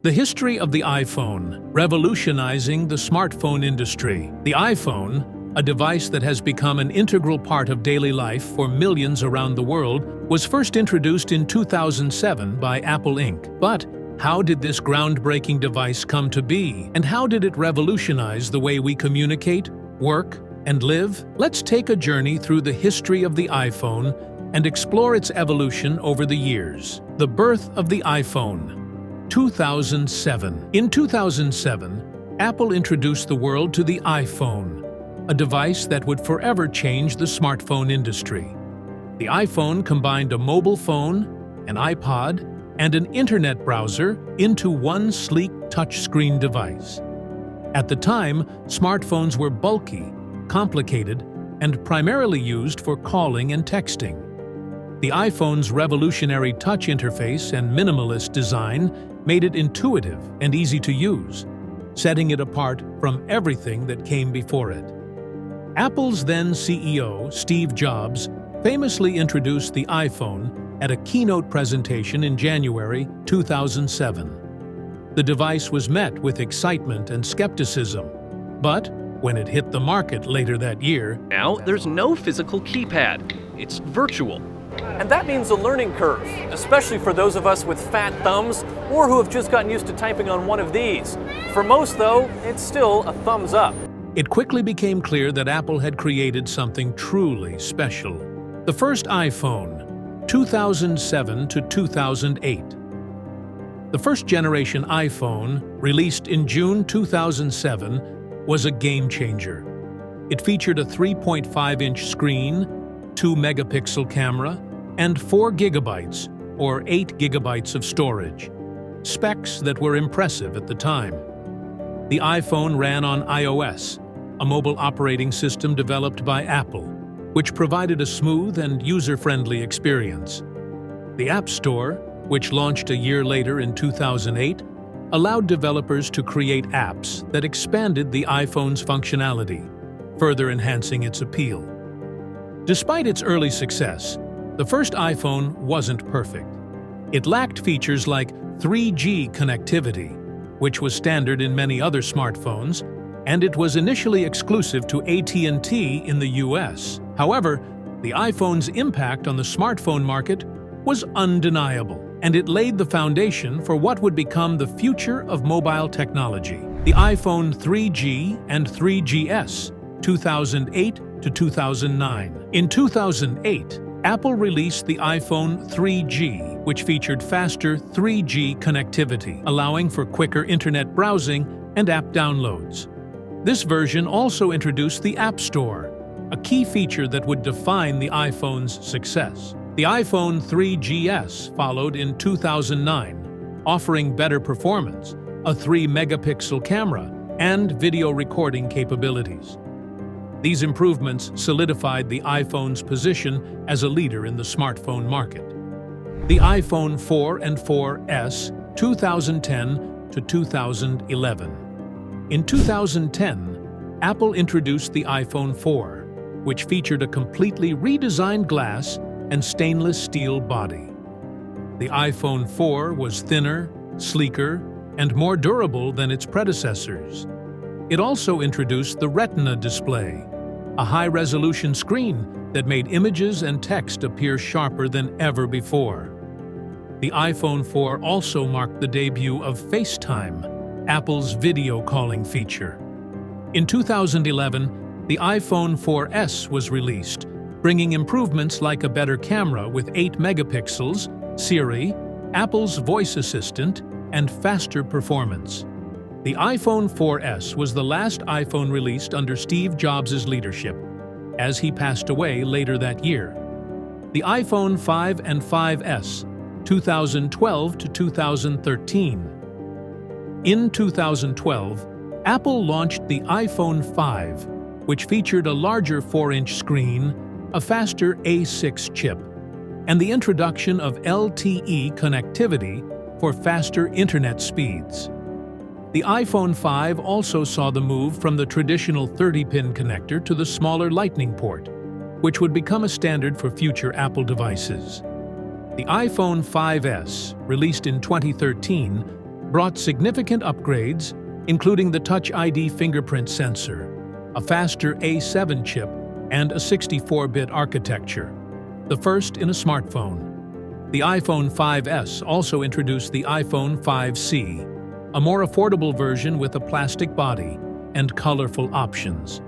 The history of the iPhone, revolutionizing the smartphone industry. The iPhone, a device that has become an integral part of daily life for millions around the world, was first introduced in 2007 by Apple Inc. But how did this groundbreaking device come to be? And how did it revolutionize the way we communicate, work, and live? Let's take a journey through the history of the iPhone and explore its evolution over the years. The birth of the iPhone. 2007. In 2007, Apple introduced the world to the iPhone, a device that would forever change the smartphone industry. The iPhone combined a mobile phone, an iPod, and an internet browser into one sleek touchscreen device. At the time, smartphones were bulky, complicated, and primarily used for calling and texting. The iPhone's revolutionary touch interface and minimalist design made it intuitive and easy to use, setting it apart from everything that came before it. Apple's then CEO, Steve Jobs, famously introduced the iPhone at a keynote presentation in January 2007. The device was met with excitement and skepticism, but when it hit the market later that year, now there's no physical keypad. It's virtual. And that means a learning curve, especially for those of us with fat thumbs or who have just gotten used to typing on one of these. For most, though, it's still a thumbs up. It quickly became clear that Apple had created something truly special. The first iPhone, 2007 to 2008. The first generation iPhone, released in June 2007, was a game changer. It featured a 3.5-inch screen, 2-megapixel camera, and 4 gigabytes, or 8 gigabytes of storage, specs that were impressive at the time. The iPhone ran on iOS, a mobile operating system developed by Apple, which provided a smooth and user-friendly experience. The App Store, which launched a year later in 2008, allowed developers to create apps that expanded the iPhone's functionality, further enhancing its appeal. Despite its early success, the first iPhone wasn't perfect. It lacked features like 3G connectivity, which was standard in many other smartphones, and it was initially exclusive to AT&T in the US. However, the iPhone's impact on the smartphone market was undeniable, and it laid the foundation for what would become the future of mobile technology. The iPhone 3G and 3GS, 2008 to 2009. In 2008, Apple released the iPhone 3G, which featured faster 3G connectivity, allowing for quicker internet browsing and app downloads. This version also introduced the App Store, a key feature that would define the iPhone's success. The iPhone 3GS followed in 2009, offering better performance, a 3-megapixel camera, and video recording capabilities. These improvements solidified the iPhone's position as a leader in the smartphone market. The iPhone 4 and 4S, 2010 to 2011. In 2010, Apple introduced the iPhone 4, which featured a completely redesigned glass and stainless steel body. The iPhone 4 was thinner, sleeker, and more durable than its predecessors. It also introduced the Retina Display, a high-resolution screen that made images and text appear sharper than ever before. The iPhone 4 also marked the debut of FaceTime, Apple's video calling feature. In 2011, the iPhone 4S was released, bringing improvements like a better camera with 8 megapixels, Siri, Apple's voice assistant, and faster performance. The iPhone 4S was the last iPhone released under Steve Jobs' leadership, as he passed away later that year. The iPhone 5 and 5S, 2012 to 2013. In 2012, Apple launched the iPhone 5, which featured a larger 4-inch screen, a faster A6 chip, and the introduction of LTE connectivity for faster internet speeds. The iPhone 5 also saw the move from the traditional 30-pin connector to the smaller Lightning port, which would become a standard for future Apple devices. The iPhone 5S, released in 2013, brought significant upgrades, including the Touch ID fingerprint sensor, a faster A7 chip, and a 64-bit architecture, the first in a smartphone. The iPhone 5S also introduced the iPhone 5C, a more affordable version with a plastic body and colorful options.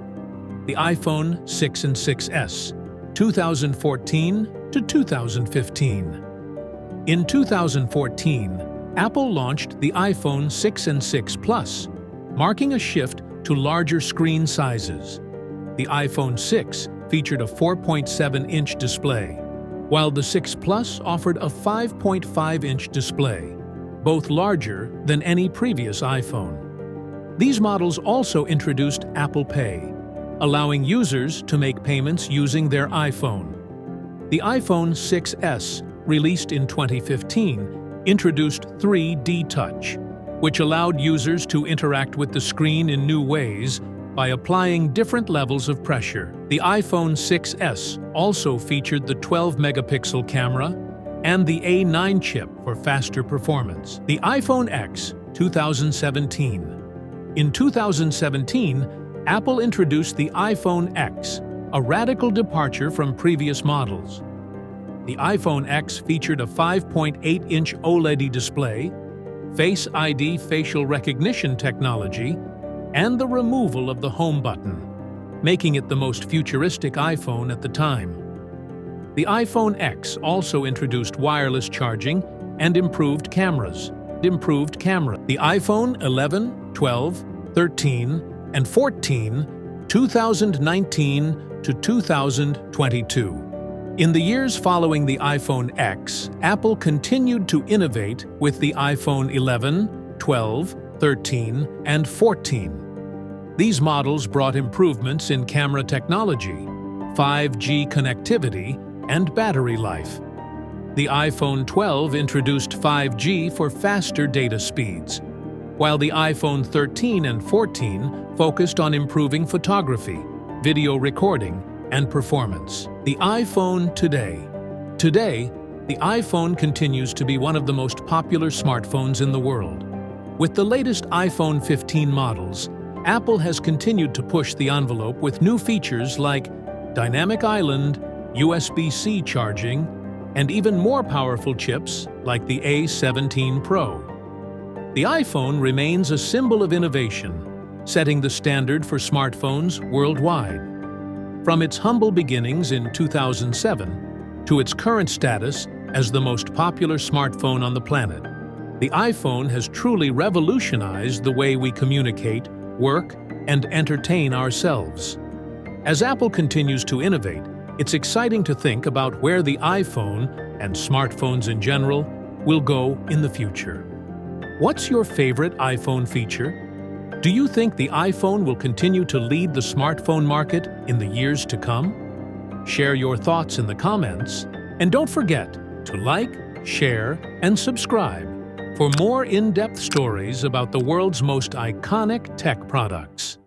The iPhone 6 and 6S, 2014 to 2015. In 2014, Apple launched the iPhone 6 and 6 Plus, marking a shift to larger screen sizes. The iPhone 6 featured a 4.7-inch display, while the 6 Plus offered a 5.5-inch display, both larger than any previous iPhone. These models also introduced Apple Pay, allowing users to make payments using their iPhone. The iPhone 6S, released in 2015, introduced 3D Touch, which allowed users to interact with the screen in new ways by applying different levels of pressure. The iPhone 6S also featured the 12-megapixel camera and the A9 chip for faster performance. The iPhone X, 2017. In 2017, Apple introduced the iPhone X, a radical departure from previous models. The iPhone X featured a 5.8-inch OLED display, Face ID facial recognition technology, and the removal of the home button, making it the most futuristic iPhone at the time. The iPhone X also introduced wireless charging and improved cameras. The iPhone 11, 12, 13, and 14, 2019 to 2022. In the years following the iPhone X, Apple continued to innovate with the iPhone 11, 12, 13, and 14. These models brought improvements in camera technology, 5G connectivity, and battery life. The iPhone 12 introduced 5G for faster data speeds, while the iPhone 13 and 14 focused on improving photography, video recording, and performance. The iPhone today. Today, the iPhone continues to be one of the most popular smartphones in the world. With the latest iPhone 15 models, Apple has continued to push the envelope with new features like Dynamic Island, USB-C charging, and even more powerful chips like the A17 Pro. The iPhone remains a symbol of innovation, setting the standard for smartphones worldwide. From its humble beginnings in 2007 to its current status as the most popular smartphone on the planet, the iPhone has truly revolutionized the way we communicate, work, and entertain ourselves. As Apple continues to innovate, it's exciting to think about where the iPhone, and smartphones in general, will go in the future. What's your favorite iPhone feature? Do you think the iPhone will continue to lead the smartphone market in the years to come? Share your thoughts in the comments, and don't forget to like, share, and subscribe for more in-depth stories about the world's most iconic tech products.